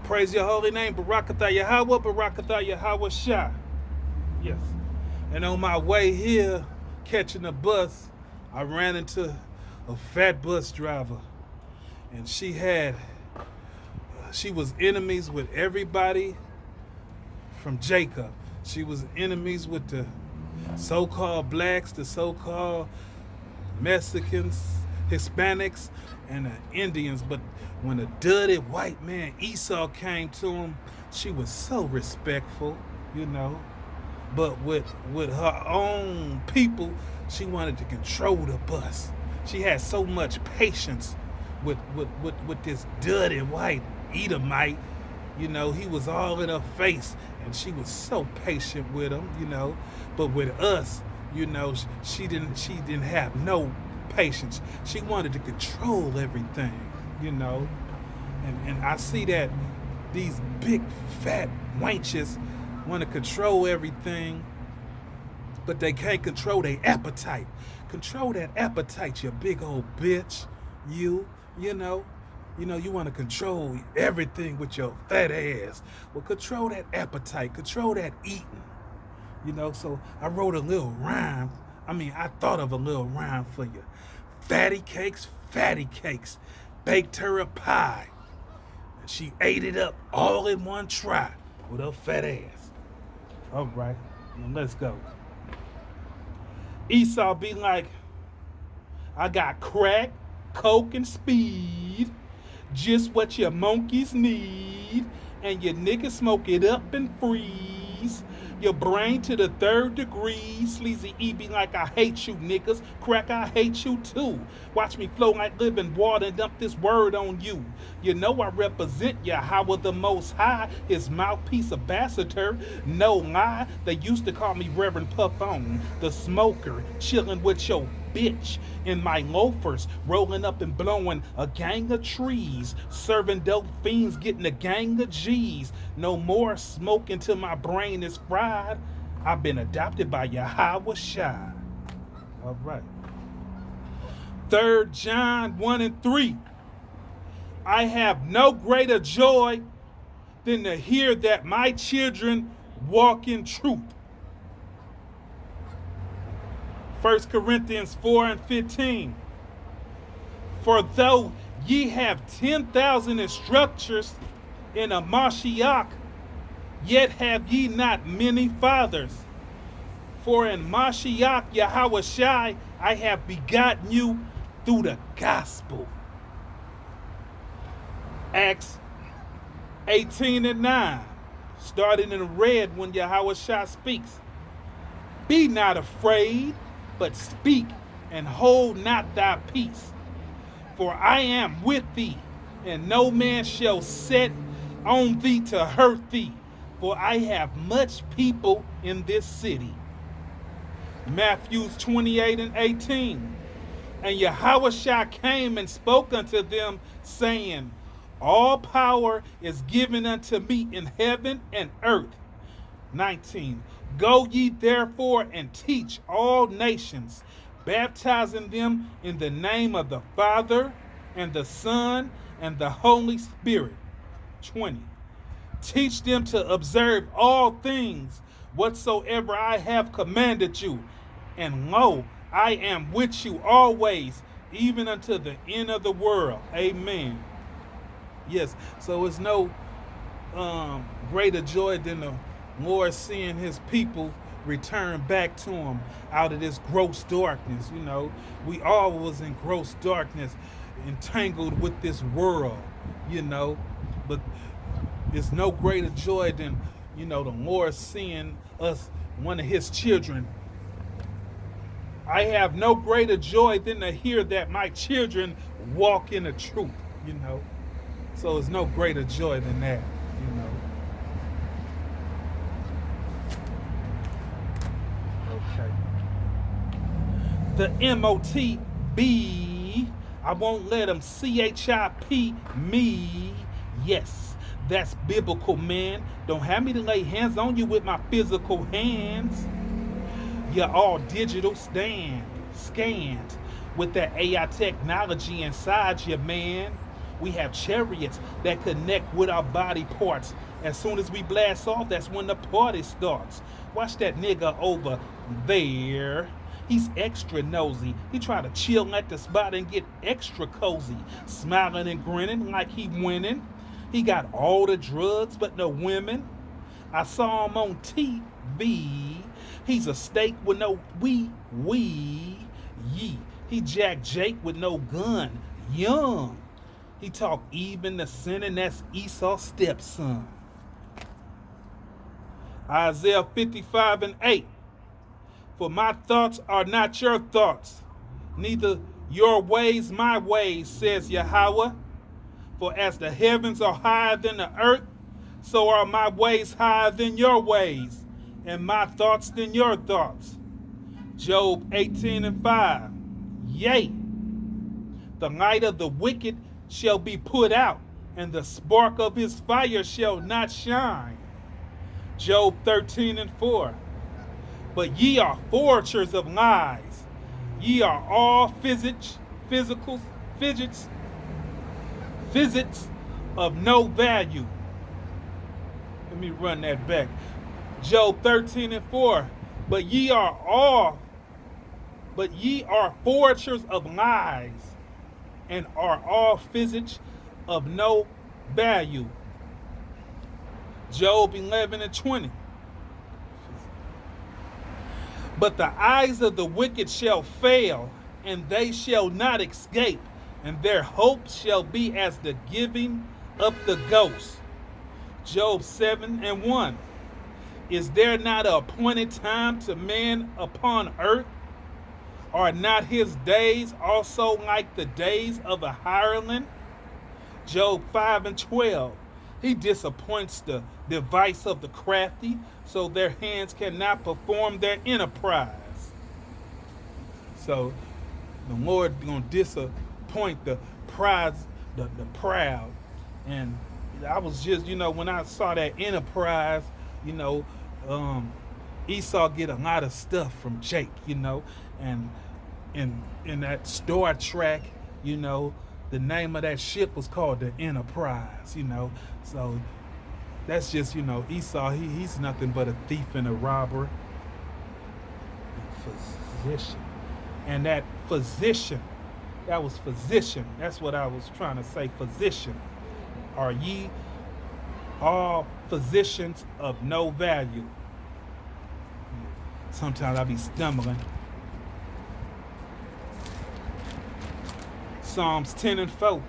Praise your holy name, Barakatha Yahweh, Barakatha Yahweh Shah. Yes. And on my way here, catching a bus, I ran into a fat bus driver. And she was enemies with everybody from Jacob. She was enemies with the so-called blacks, the so-called Mexicans, Hispanics, and the Indians. But when a dirty white man, Esau, came to him, she was so respectful, you know. But with her own people, she wanted to control the bus. She had so much patience with this dirty white Edomite. You know, he was all in her face, and she was so patient with him, you know. But with us, you know, she didn't have no patience. She wanted to control everything, you know. And I see that these big fat wenches want to control everything, but they can't control their appetite. Control that appetite, you big old bitch. You know, you want to control everything with your fat ass. Well, control that appetite, control that eating. You know, so I wrote a little rhyme. I thought of a little rhyme for you. Fatty cakes, baked her a pie. And she ate it up all in one try with her fat ass. All right, now let's go. Esau be like, I got crack, coke, and speed. Just what your monkeys need. And your niggas smoke it up and freeze. Your brain to the 3rd degree. Sleazy E be like, I hate you niggas. Crack, I hate you too. Watch me flow like living water and dump this word on you. You know I represent Yahweh the Most High, his mouthpiece ambassador. No lie, they used to call me Reverend Puffon, the smoker, chilling with your bitch in my loafers, rolling up and blowing a gang of trees, serving dope fiends, getting a gang of G's. No more smoking till my brain is fried. I've been adopted by Yahweh Shai. All right. 3 John 1 and 3. I have no greater joy than to hear that my children walk in truth. 1 Corinthians 4 and 15. For though ye have 10,000 instructors in a Mashiach, yet have ye not many fathers. For in Mashiach Yahweh Shai I have begotten you through the gospel. Acts 18 and 9. Starting in red when Yahweh Shai speaks. Be not afraid, but speak and hold not thy peace. For I am with thee, and no man shall set on thee to hurt thee. For I have much people in this city. Matthew 28 and 18. And Yahweh Shai came and spoke unto them, saying, all power is given unto me in heaven and earth. 19. Go ye therefore and teach all nations, baptizing them in the name of the Father and the Son and the Holy Spirit. 20. Teach them to observe all things whatsoever I have commanded you. And lo, I am with you always, even unto the end of the world. Amen. Yes, so it's no greater joy than the Lord seeing his people return back to him out of this gross darkness. You know, we all was in gross darkness, entangled with this world, you know, but it's no greater joy than, you know, the Lord seeing us, one of his children. I have no greater joy than to hear that my children walk in the truth, you know. So it's no greater joy than that, you know. The MOTB, I won't let them CHIP me. Yes, that's biblical, man. Don't have me to lay hands on you with my physical hands. You're all digital scanned with that AI technology inside you, man. We have chariots that connect with our body parts. As soon as we blast off, that's when the party starts. Watch that nigga over there. He's extra nosy. He try to chill at the spot and get extra cozy, smiling and grinning like he winning. He got all the drugs but no women. I saw him on TV. He's a steak with no wee. He Jack Jake with no gun. Young. He talk even to sinning. That's Esau's stepson. Isaiah 55:8. For my thoughts are not your thoughts, neither your ways my ways, says Yahweh. For as the heavens are higher than the earth, so are my ways higher than your ways, and my thoughts than your thoughts. Job 18:5. Yea, the light of the wicked shall be put out, and the spark of his fire shall not shine. Job 13:4. But ye are forgers of lies. Ye are all fidgets of no value. Let me run that back. Job 13:4. But ye are forgers of lies, and are all fidgets of no value. Job 11:20. But the eyes of the wicked shall fail, and they shall not escape, and their hope shall be as the giving up the ghost. Job 7:1. Is there not an appointed time to man upon earth? Are not his days also like the days of a hireling? Job 5:12. He disappoints the device of the crafty, so their hands cannot perform their enterprise. So the Lord gonna disappoint the proud. And I was just, when I saw that enterprise, Esau get a lot of stuff from Jake, and in that Star Trek, the name of that ship was called the Enterprise, So that's just, Esau, he's nothing but a thief and a robber. Physician. And that physician, that was physician. That's what I was trying to say, physician. Are ye all physicians of no value? Sometimes I be stumbling. Psalms 10:4.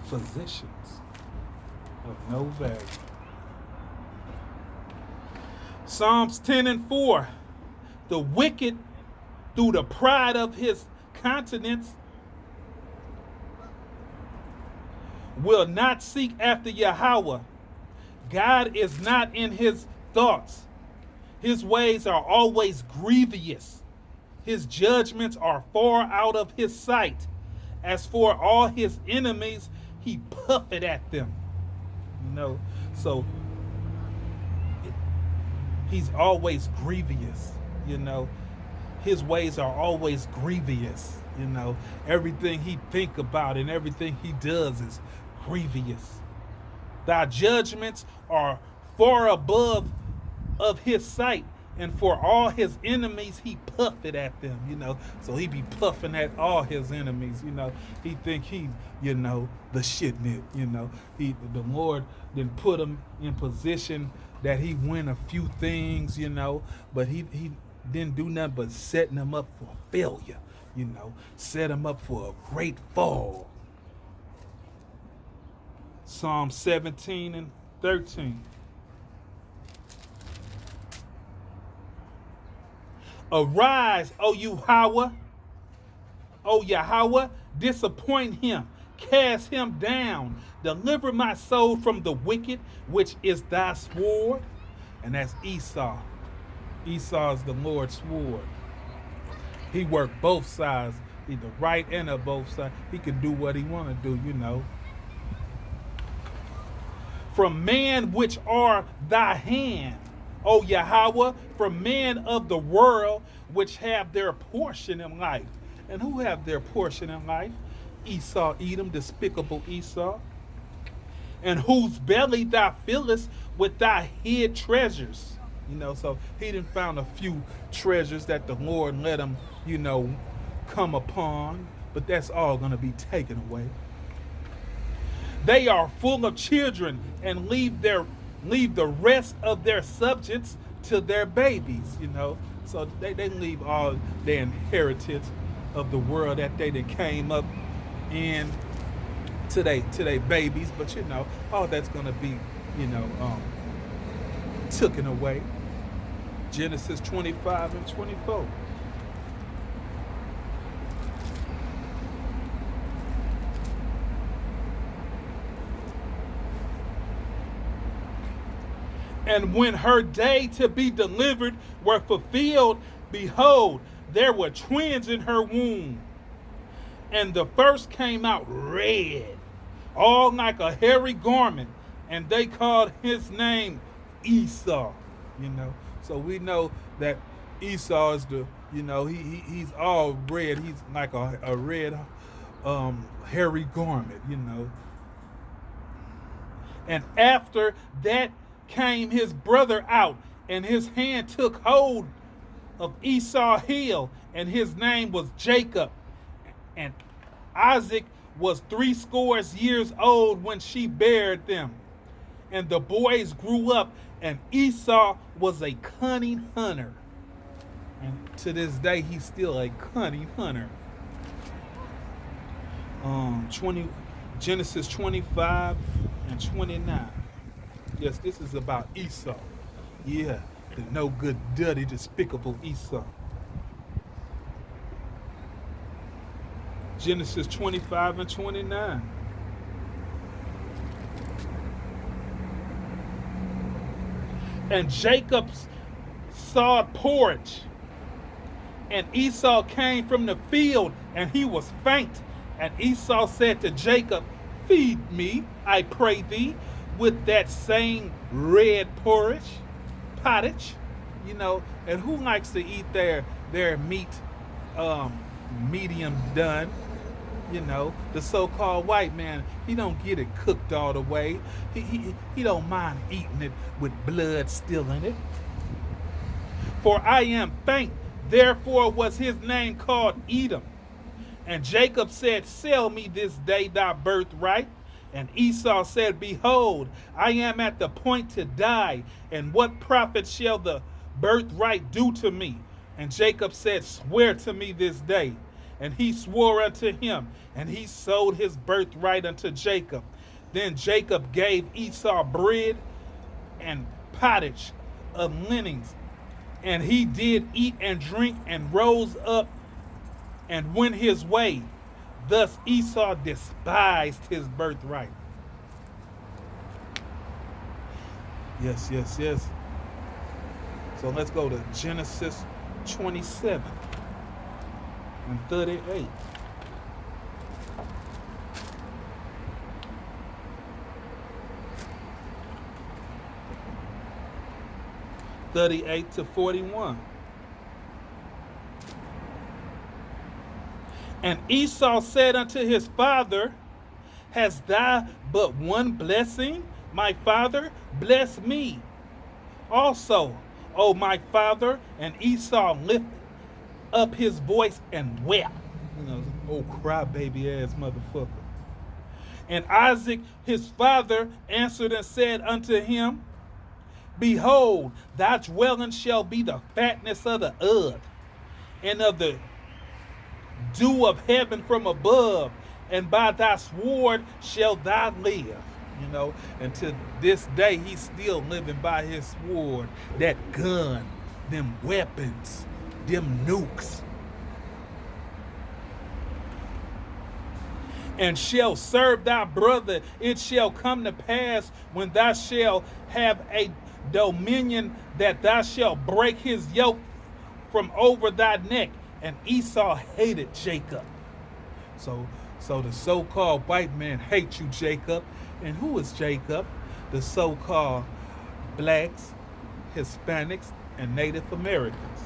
Physicians of no value. Psalms 10:4. The wicked, through the pride of his countenance, will not seek after Yahweh. God is not in his thoughts. His ways are always grievous. His judgments are far out of his sight. As for all his enemies, he puffeth at them. So he's always grievous, His ways are always grievous, Everything he think about and everything he does is grievous. Thy judgments are far above of his sight, and for all his enemies he puffeth at them, So he be puffing at all his enemies, He think he, the shit nit, the Lord then put him in position that he win a few things, but he didn't do nothing but setting him up for failure, set him up for a great fall. Psalm 17:13. Arise, O Yahweh, disappoint him, cast him down, deliver my soul from the wicked, which is thy sword. And that's Esau. Esau is the Lord's sword. He worked both sides, either right and of both sides. He can do what he want to do, From man which are thy hand, O Yahweh, from men of the world which have their portion in life. And who have their portion in life? Esau, Edom, despicable Esau. And whose belly thou fillest with thy hid treasures. So he done found a few treasures that the Lord let him, come upon. But that's all going to be taken away. They are full of children and leave the rest of their subjects to their babies, So they leave all their inheritance of the world that they came up in to their babies. But all that's gonna be, taken away. Genesis 25 and 24. And when her day to be delivered were fulfilled, behold, there were twins in her womb. And the first came out red, all like a hairy garment, and they called his name Esau. So we know that Esau is he's all red. He's like a red hairy garment. And after that came his brother out, and his hand took hold of Esau's heel, and his name was Jacob. And Isaac was 80 years old when she bare them. And the boys grew up, and Esau was a cunning hunter. And to this day, he's still a cunning hunter. Genesis 25 and 29. Yes, this is about Esau. Yeah, the no good, dirty, despicable Esau. Genesis 25 and 29. And Jacob saw porridge, and Esau came from the field, and he was faint. And Esau said to Jacob, feed me, I pray thee, with that same red pottage, and who likes to eat their meat medium done? The so-called white man, he don't get it cooked all the way. He don't mind eating it with blood still in it. For I am faint, therefore was his name called Edom. And Jacob said, sell me this day thy birthright. And Esau said, behold, I am at the point to die, and what profit shall the birthright do to me? And Jacob said, swear to me this day. And he swore unto him, and he sold his birthright unto Jacob. Then Jacob gave Esau bread and pottage of linens, and he did eat and drink, and rose up and went his way. Thus Esau despised his birthright. Yes. So let's go to Genesis 27 and 38. (38 to 41). And Esau said unto his father, hast thou but one blessing, my father? Bless me also, O my father. And Esau lifted up his voice and wept. Oh, crybaby ass motherfucker. And Isaac his father answered and said unto him, behold, thy dwelling shall be the fatness of the earth, and of the dew of heaven from above, and by thy sword shall thou live. And to this day he's still living by his sword, that gun, them weapons, them nukes. And shall serve thy brother. It shall come to pass when thou shalt have a dominion, that thou shalt break his yoke from over thy neck. And Esau hated Jacob. So the so-called white man hates you, Jacob. And who is Jacob? The so-called blacks, Hispanics, and Native Americans.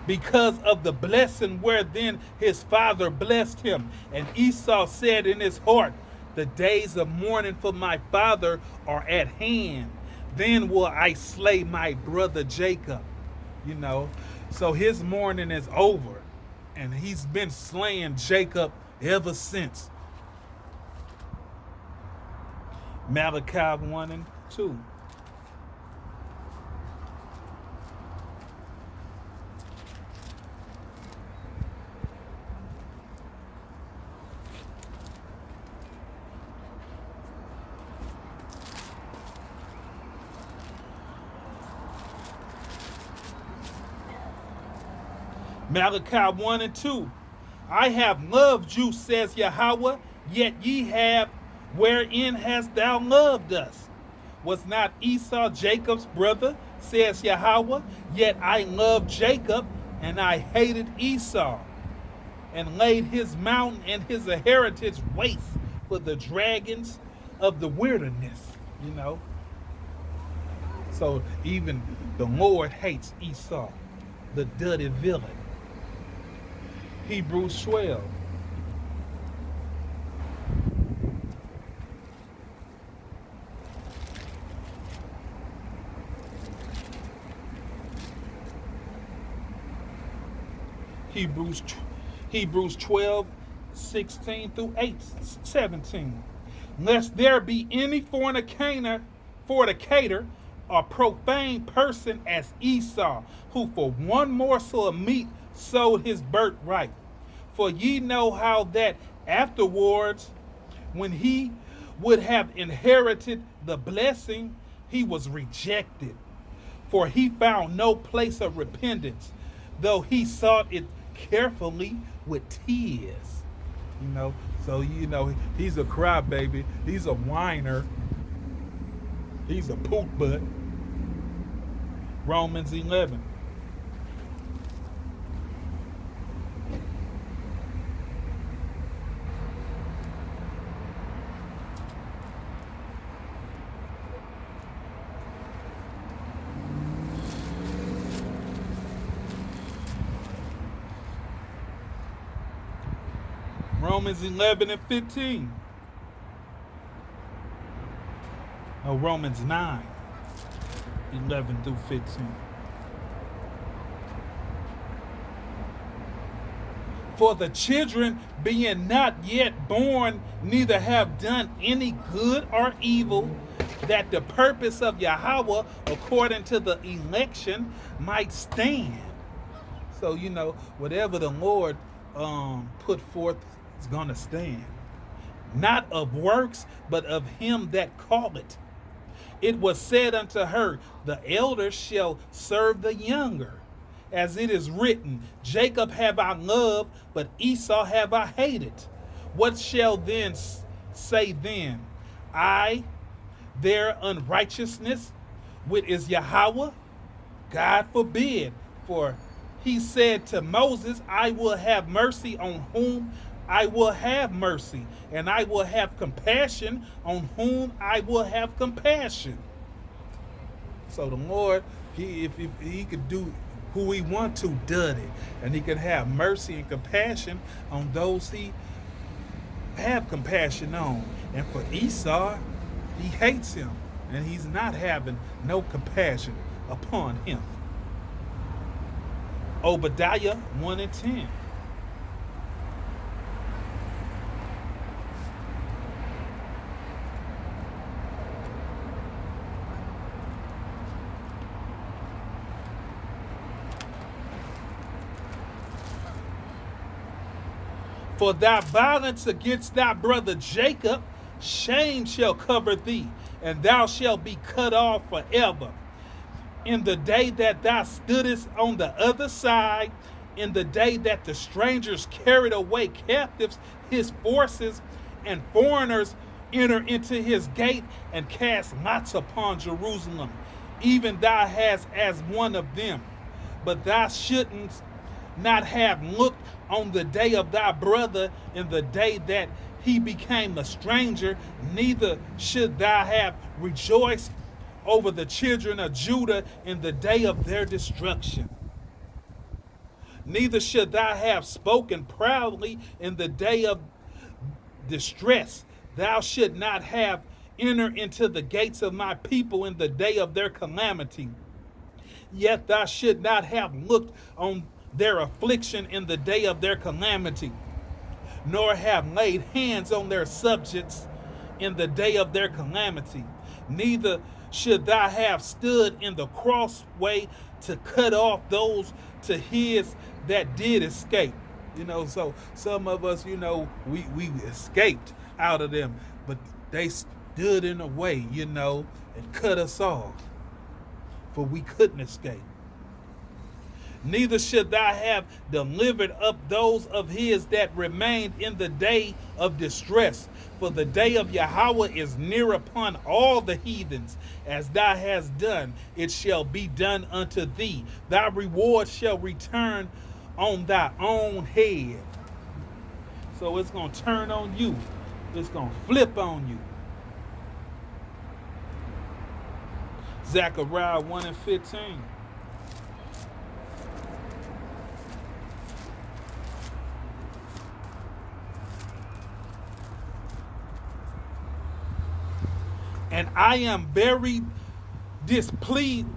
Because of the blessing wherein his father blessed him. And Esau said in his heart, the days of mourning for my father are at hand. Then will I slay my brother Jacob. You know, so his mourning is over. And he's been slaying Jacob ever since. Malachi 1 and 2. Malachi 1 and 2. I have loved you, says Yahweh, yet ye have, wherein hast thou loved us? Was not Esau Jacob's brother, says Yahweh? Yet I loved Jacob, and I hated Esau, and laid his mountain and his heritage waste for the dragons of the wilderness. You know? So even the Lord hates Esau, the dirty villain. Hebrews 12. Hebrews 12, 16 through 17. Lest there be any fornicator, or profane person as Esau, who for one morsel of meat sold his birthright. For ye know how that afterwards, when he would have inherited the blessing, he was rejected. For he found no place of repentance, though he sought it carefully with tears. You know, so you know he's a crybaby, he's a whiner, he's a poop butt. Romans 11. Romans 11 and 15. No, Romans 9, 11 through 15. For the children being not yet born, neither have done any good or evil, that the purpose of Yahweh according to the election might stand. So, you know, whatever the Lord put forth is going to stand. Not of works, but of him that calleth. It was said unto her, the elder shall serve the younger. As it is written, Jacob have I loved, but Esau have I hated. What shall then say then? I, their unrighteousness, which is Yahweh? God forbid. For he said to Moses, I will have mercy on whom I will have mercy, and I will have compassion on whom I will have compassion. So the Lord, if he could do who he want to, does it. And he could have mercy and compassion on those he have compassion on. And for Esau, he hates him, and he's not having no compassion upon him. Obadiah 1 and 10. For thy violence against thy brother Jacob, shame shall cover thee, and thou shalt be cut off forever. In the day that thou stoodest on the other side, in the day that the strangers carried away captives his forces, and foreigners enter into his gate and cast lots upon Jerusalem, even thou hast as one of them. But thou shouldn't not have looked on the day of thy brother in the day that he became a stranger, neither should thou have rejoiced over the children of Judah in the day of their destruction. Neither should thou have spoken proudly in the day of distress. Thou should not have entered into the gates of my people in the day of their calamity. Yet thou should not have looked on their affliction in the day of their calamity, nor have laid hands on their subjects in the day of their calamity. Neither should thou have stood in the crossway to cut off those to his that did escape. So some of us, we escaped out of them, but they stood in the way, and cut us off, for we couldn't escape. Neither should thou have delivered up those of his that remained in the day of distress. For the day of Yahweh is near upon all the heathens. As thou hast done, it shall be done unto thee. Thy reward shall return on thy own head. So it's going to turn on you. It's going to flip on you. Zechariah 1:15. And I am very displeased.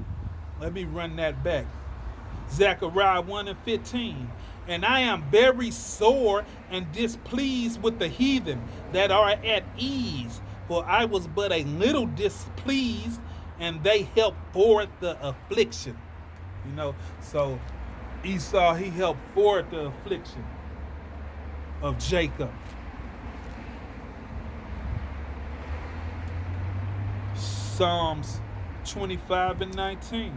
Let me run that back. Zechariah 1:15. And I am very sore and displeased with the heathen that are at ease, for I was but a little displeased, and they helped forward the affliction. So Esau, he helped forward the affliction of Jacob. Psalms 25:19.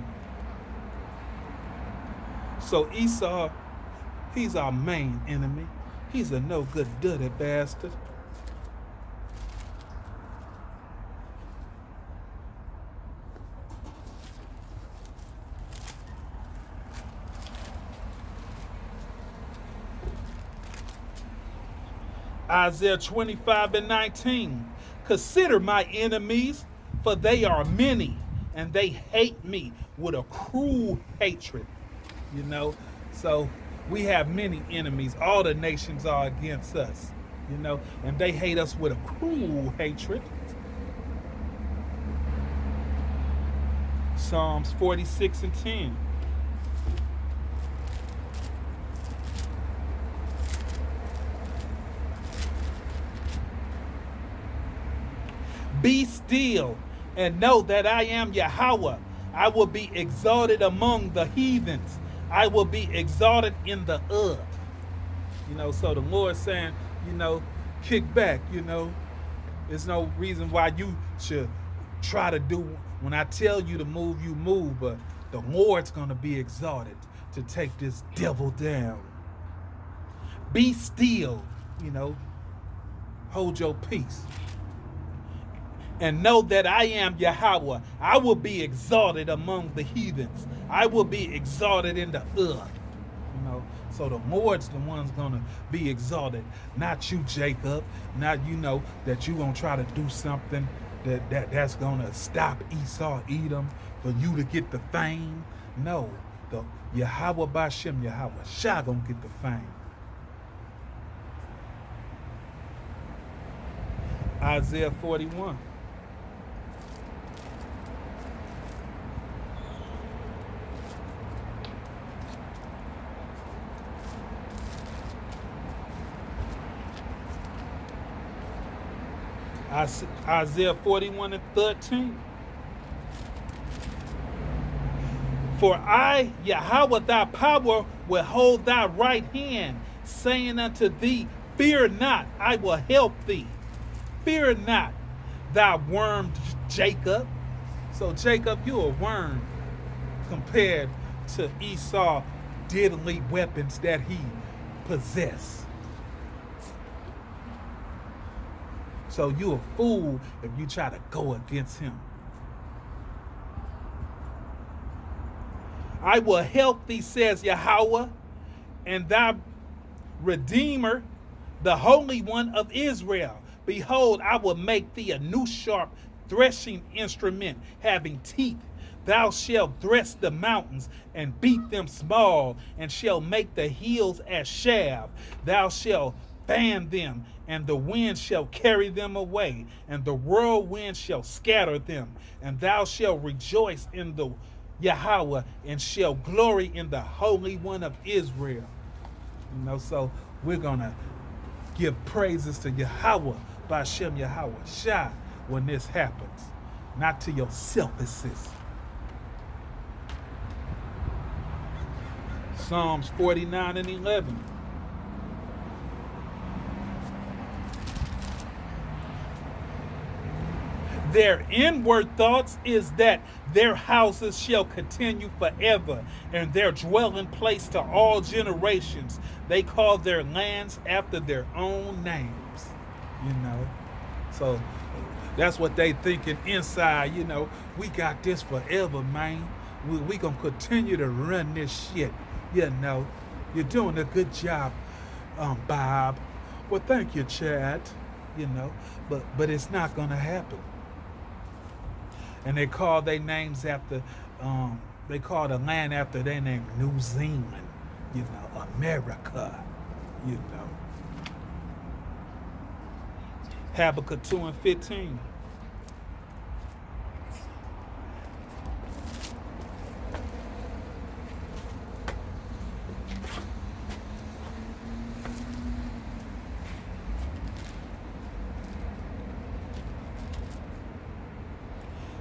So Esau, he's our main enemy. He's a no good dirty bastard. Isaiah 25:19. Consider my enemies, for they are many, and they hate me with a cruel hatred. So we have many enemies. All the nations are against us, and they hate us with a cruel hatred. Psalms 46:10. Be still and know that I am Yahweh. I will be exalted among the heathens. I will be exalted in the earth. So the Lord's saying, kick back, There's no reason why you should try to do, when I tell you to move, you move, but the Lord's going to be exalted to take this devil down. Be still, hold your peace. And know that I am Yahweh. I will be exalted among the heathens. I will be exalted in the earth. So the Lord's the one's going to be exalted. Not you, Jacob. Not that you're going to try to do something that's going to stop Esau, Edom, for you to get the fame. No. The Yahweh Bashem, Yahweh Shah going to get the fame. Isaiah 41. Isaiah 41:13. For I, Yahweh, thy power, will hold thy right hand, saying unto thee, fear not, I will help thee. Fear not, thou worm Jacob. So Jacob, you a worm compared to Esau deadly weapons that he possessed. So you a fool if you try to go against him. I will help thee, says Yahweh, and thy Redeemer, the Holy One of Israel. Behold, I will make thee a new sharp threshing instrument having teeth. Thou shalt thresh the mountains and beat them small, and shall make the hills as chaff. Thou shalt fan them, and the wind shall carry them away, and the whirlwind shall scatter them. And thou shalt rejoice in the Yahweh, and shall glory in the Holy One of Israel. So we're going to give praises to Yahweh, B'Shem Yahweh Shai, when this happens, not to your selfishness. Psalms 49 and 11. Their inward thoughts is that their houses shall continue forever, and their dwelling place to all generations. They call their lands after their own names. So that's what they thinking inside. We got this forever, man. We gonna continue to run this shit. You're doing a good job, Bob. Well, thank you, Chad. But it's not gonna happen. And they call their names after, they call the land after their name, New Zealand, America, Habakkuk 2 and 15.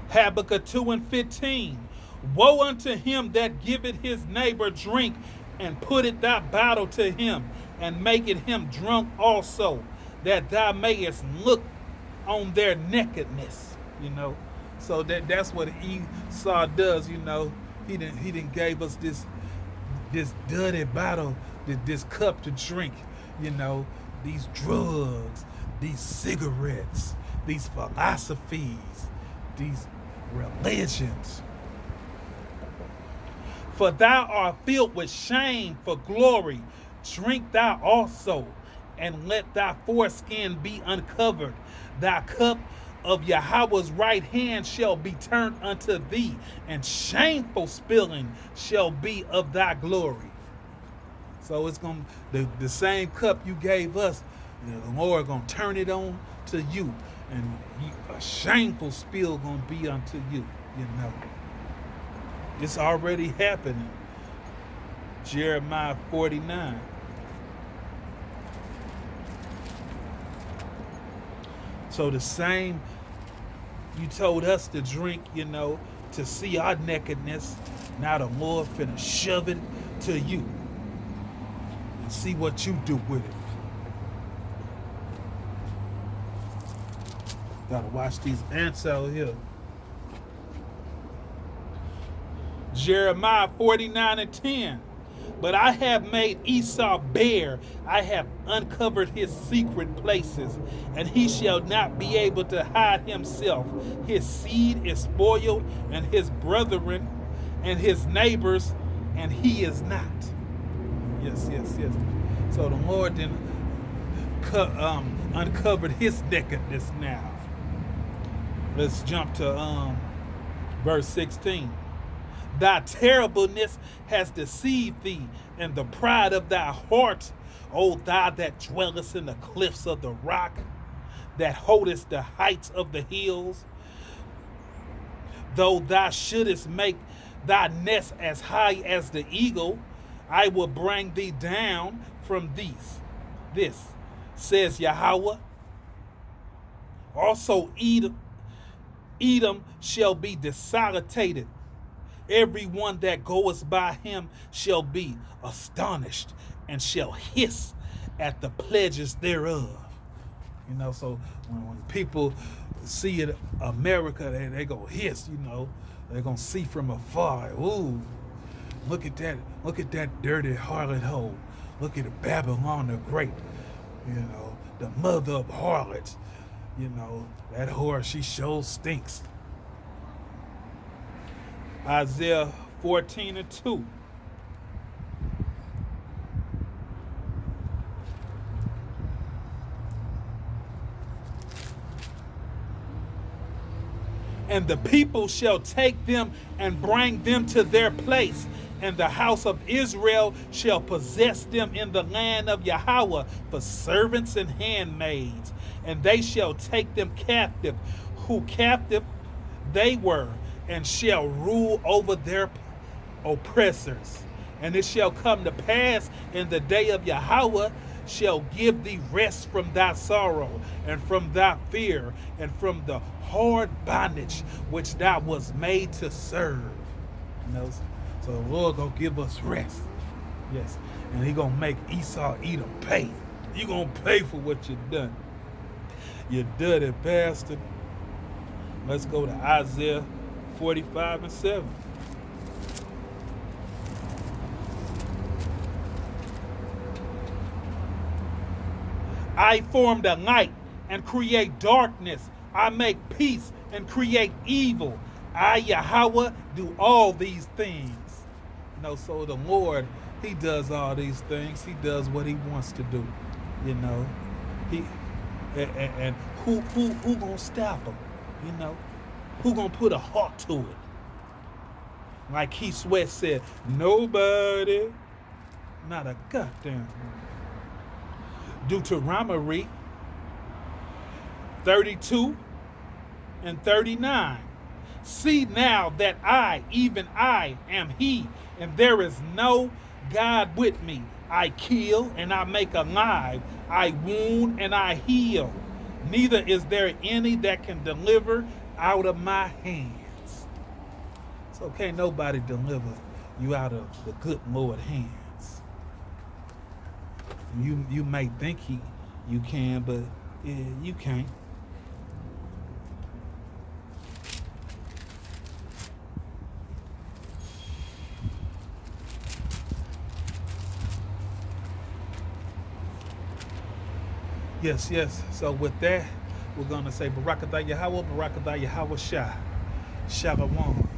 Habakkuk 2 and 15. Woe unto him that giveth his neighbor drink, and putteth thy bottle to him, and maketh him drunk also, that thou mayest look on their nakedness. So that's what Esau does. He didn't gave us this dirty bottle, this cup to drink. These drugs, these cigarettes, these philosophies, these religions. For thou art filled with shame for glory. Drink thou also, and let thy foreskin be uncovered. Thy cup of Yahweh's right hand shall be turned unto thee, and shameful spilling shall be of thy glory. So it's going to the same cup you gave us, the Lord going to turn it on to you. And a shameful spill gonna be unto you, It's already happening. Jeremiah 49. So the same you told us to drink, to see our nakedness. Now the Lord finna shove it to you. And see what you do with it. Gotta watch these ants out here. Jeremiah 49 and 10. But I have made Esau bare. I have uncovered his secret places, and he shall not be able to hide himself. His seed is spoiled, and his brethren and his neighbors, and he is not. Yes. So the Lord then uncovered his nakedness now. Let's jump to verse 16. Thy terribleness has deceived thee, and the pride of thy heart, O thou that dwellest in the cliffs of the rock, that holdest the heights of the hills. Though thou shouldest make thy nest as high as the eagle, I will bring thee down from this, says Yahweh. Also Edom shall be desolated. Every one that goeth by him shall be astonished, and shall hiss at the pledges thereof. So when people see it, America, they go hiss, they're going to see from afar. Ooh, look at that dirty harlot hole. Look at Babylon the Great, the mother of harlots. That whore, she sure stinks. Isaiah 14 and 2. And the people shall take them and bring them to their place. And the house of Israel shall possess them in the land of Yahweh for servants and handmaids. And they shall take them captive, who captive they were, and shall rule over their oppressors. And it shall come to pass in the day of Yahweh shall give thee rest from thy sorrow, and from thy fear, and from the hard bondage which thou was made to serve. You know, so the Lord gonna give us rest. Yes. And he gonna make Esau Edom pay. You gonna pay for what you done. You dirty bastard. Let's go to Isaiah 45:7. I form the light and create darkness. I make peace and create evil. I, Yahweh, do all these things. You know, so the Lord, he does all these things. He does what he wants to do. You know, and who gonna stop him? You know, who gonna put a halt to it? Like Keith Sweat said, nobody, not a goddamn one. Deuteronomy 32 and 39. See now that I, even I, am he, and there is no God with me. I kill and I make alive. I wound and I heal. Neither is there any that can deliver out of my hands. So can't nobody deliver you out of the good Lord hands. You may think you can, but you can't. Yes. So with that, we're gonna say Barakatah Yahweh, Barakatah Yahweh Shah. Shalom.